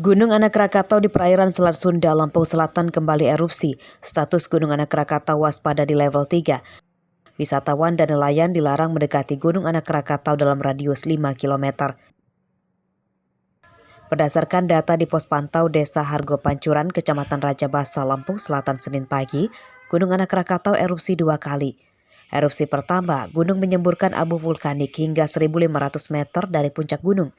Gunung Anak Rakatau di perairan Selat Sunda, Lampung Selatan kembali erupsi. Status Gunung Anak Rakatau waspada di level 3. Wisatawan dan nelayan dilarang mendekati Gunung Anak Rakatau dalam radius 5 km. Berdasarkan data di pos pantau Desa Hargo Pancuran, Kecamatan Raja Basa, Lampung Selatan Senin pagi, Gunung Anak Rakatau erupsi 2 kali. Erupsi pertama, gunung menyemburkan abu vulkanik hingga 1.500 meter dari puncak gunung.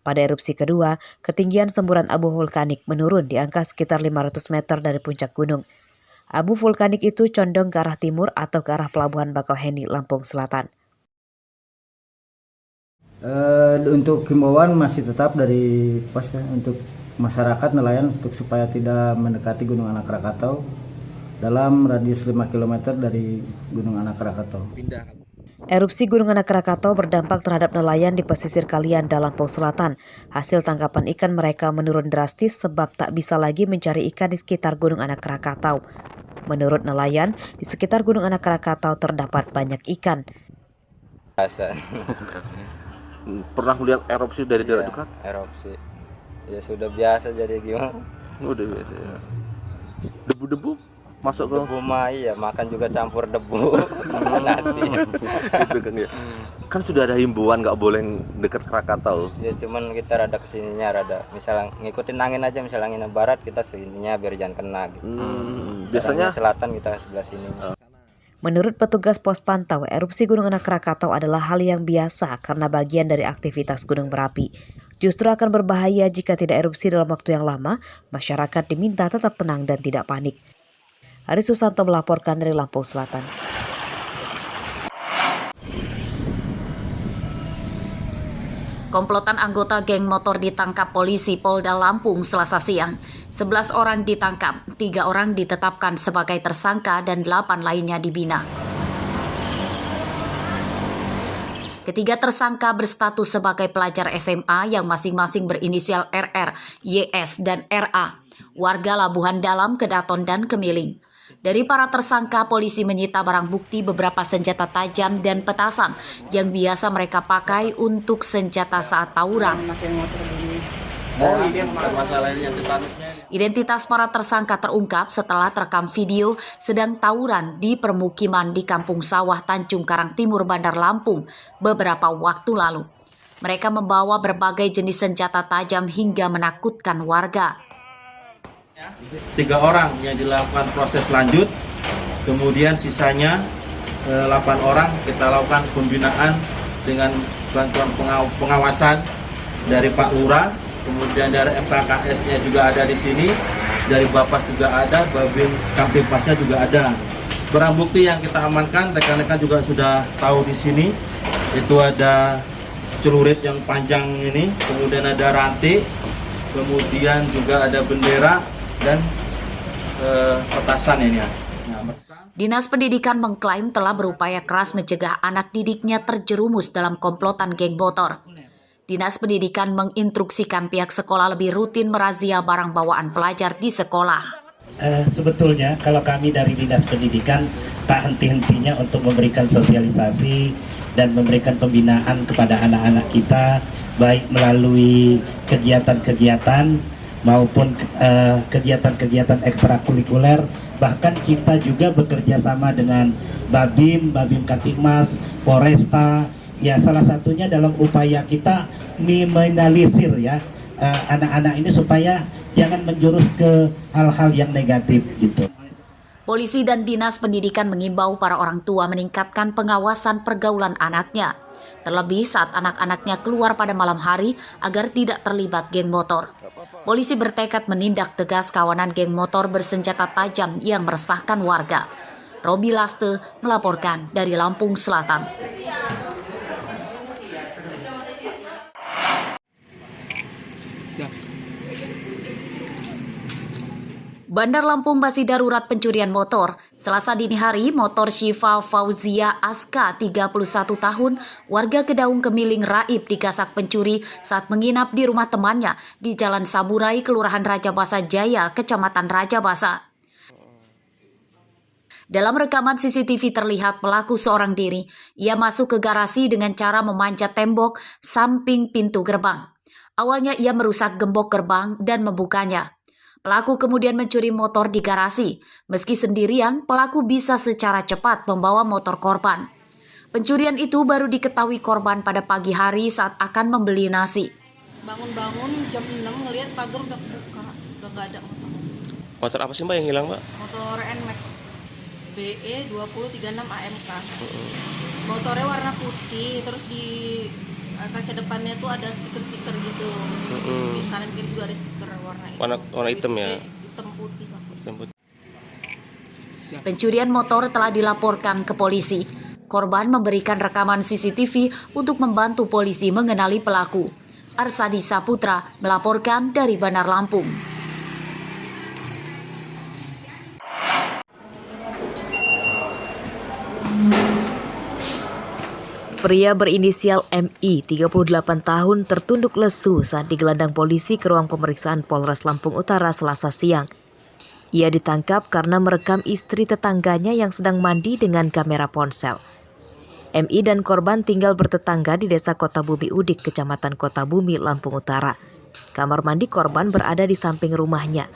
Pada erupsi kedua, ketinggian semburan abu vulkanik menurun di angka sekitar 500 meter dari puncak gunung. Abu vulkanik itu condong ke arah timur atau ke arah Pelabuhan Bakauheni, Lampung Selatan. Untuk himbauan masih tetap dari pos untuk masyarakat nelayan untuk supaya tidak mendekati Gunung Anak Rakatau dalam radius 5 km dari Gunung Anak Rakatau. Erupsi Gunung Anak Rakatau berdampak terhadap nelayan di pesisir Kalianda dan Lampung Selatan. Hasil tangkapan ikan mereka menurun drastis sebab tak bisa lagi mencari ikan di sekitar Gunung Anak Rakatau. Menurut nelayan, di sekitar Gunung Anak Rakatau terdapat banyak ikan. Pernah melihat erupsi dari jarak dekat? Erupsi. Ya sudah biasa jadi gimana? Udah biasa ya. Debu-debu masuk ke Debu ya, makan juga campur debu. Nasi. gitu kan ya. Kan sudah ada himbauan nggak boleh dekat Krakatau. Ya cuman kita rada kesininya rada. Misalnya ngikutin angin aja, misalnya angin barat kita sininya biar jangan kena gitu. Biasanya selatan kita sebelah sini. Menurut petugas pos pantau, erupsi Gunung Anak Rakatau adalah hal yang biasa karena bagian dari aktivitas gunung berapi. Justru akan berbahaya jika tidak erupsi dalam waktu yang lama, masyarakat diminta tetap tenang dan tidak panik. Ari Susanto melaporkan dari Lampung Selatan. Komplotan anggota geng motor ditangkap polisi Polda Lampung Selasa siang. 11 orang ditangkap, 3 orang ditetapkan sebagai tersangka dan 8 lainnya dibina. Ketiga tersangka berstatus sebagai pelajar SMA yang masing-masing berinisial RR, YS, dan RA, warga Labuhan Dalam, Kedaton, dan Kemiling. Dari para tersangka, polisi menyita barang bukti beberapa senjata tajam dan petasan yang biasa mereka pakai untuk senjata saat tawuran. Identitas para tersangka terungkap setelah terekam video sedang tawuran di permukiman di Kampung Sawah Tanjung Karang Timur, Bandar Lampung beberapa waktu lalu. Mereka membawa berbagai jenis senjata tajam hingga menakutkan warga. 3 orang yang dilakukan proses lanjut, kemudian sisanya 8 orang kita lakukan pembinaan dengan bantuan pengawasan dari Pak Lurah, kemudian dari MKKS-nya juga ada di sini, dari Bapas juga ada, Babin Kamtipasnya juga ada. Barang bukti yang kita amankan, rekan-rekan juga sudah tahu di sini, itu ada celurit yang panjang ini, kemudian ada rantai, kemudian juga ada bendera dan petasan ini ya. Dinas Pendidikan mengklaim telah berupaya keras mencegah anak didiknya terjerumus dalam komplotan geng motor. Dinas Pendidikan menginstruksikan pihak sekolah lebih rutin merazia barang bawaan pelajar di sekolah. Sebetulnya kalau kami dari Dinas Pendidikan tak henti-hentinya untuk memberikan sosialisasi dan memberikan pembinaan kepada anak-anak kita, baik melalui kegiatan-kegiatan maupun kegiatan-kegiatan ekstrakurikuler. Bahkan kita juga bekerja sama dengan Babim Kamtipmas, Polresta. Ya, salah satunya dalam upaya kita meminimalisir ya anak-anak ini supaya jangan menjurus ke hal-hal yang negatif gitu. Polisi dan Dinas Pendidikan mengimbau para orang tua meningkatkan pengawasan pergaulan anaknya. Terlebih saat anak-anaknya keluar pada malam hari agar tidak terlibat geng motor. Polisi bertekad menindak tegas kawanan geng motor bersenjata tajam yang meresahkan warga. Robi Laste melaporkan dari Lampung Selatan. Bandar Lampung masih darurat pencurian motor. Selasa dini hari, motor Syifa Fauzia Aska, 31 tahun, warga Kedaung Kemiling Raib digasak pencuri saat menginap di rumah temannya di Jalan Saburai, Kelurahan Raja Basa Jaya, Kecamatan Raja Basa. Dalam rekaman CCTV terlihat pelaku seorang diri. Ia masuk ke garasi dengan cara memanjat tembok samping pintu gerbang. Awalnya ia merusak gembok gerbang dan membukanya. Pelaku kemudian mencuri motor di garasi. Meski sendirian, pelaku bisa secara cepat membawa motor korban. Pencurian itu baru diketahui korban pada pagi hari saat akan membeli nasi. Bangun-bangun jam 6 ngelihat pagar udah kebuka, udah nggak ada motor. Motor apa sih Mbak yang hilang Mbak? Motor NMAX BE 2036 AMK. Motornya warna putih, terus di kaca depannya tuh ada stiker-stiker gitu. Terus di kanan kiri juga ada stiker warna hitam ya? Hitam putih. Hitam putih. Pencurian motor telah dilaporkan ke polisi. Korban memberikan rekaman CCTV untuk membantu polisi mengenali pelaku. Arsadi Saputra melaporkan dari Bandar Lampung. Pria berinisial MI, 38 tahun, tertunduk lesu saat digelandang polisi ke ruang pemeriksaan Polres Lampung Utara Selasa siang. Ia ditangkap karena merekam istri tetangganya yang sedang mandi dengan kamera ponsel. MI dan korban tinggal bertetangga di Desa Kota Bumi Udik, Kecamatan Kota Bumi, Lampung Utara. Kamar mandi korban berada di samping rumahnya.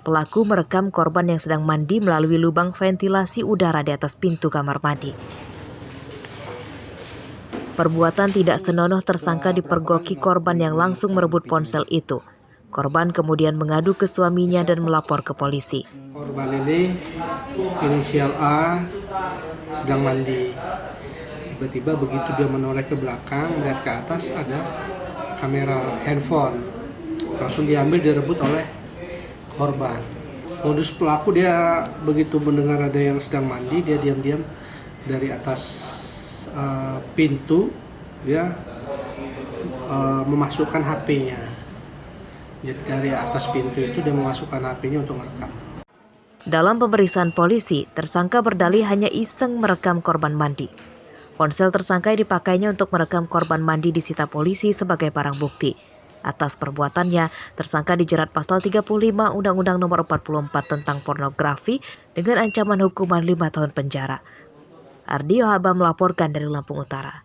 Pelaku merekam korban yang sedang mandi melalui lubang ventilasi udara di atas pintu kamar mandi. Perbuatan tidak senonoh tersangka dipergoki korban yang langsung merebut ponsel itu. Korban kemudian mengadu ke suaminya dan melapor ke polisi. Korban ini inisial A sedang mandi. Tiba-tiba begitu dia menoleh ke belakang, melihat ke atas ada kamera handphone. Langsung diambil, direbut oleh korban. Modus pelaku, dia begitu mendengar ada yang sedang mandi, dia diam-diam dari atas pintu, dia memasukkan HP-nya. Jadi dari atas pintu itu dia memasukkan HP-nya untuk merekam. Dalam pemeriksaan polisi, tersangka berdalih hanya iseng merekam korban mandi. Ponsel tersangka yang dipakainya untuk merekam korban mandi disita polisi sebagai barang bukti. Atas perbuatannya, tersangka dijerat pasal 35 Undang-Undang Nomor 44 tentang pornografi dengan ancaman hukuman 5 tahun penjara. Ardi Yohaba melaporkan dari Lampung Utara.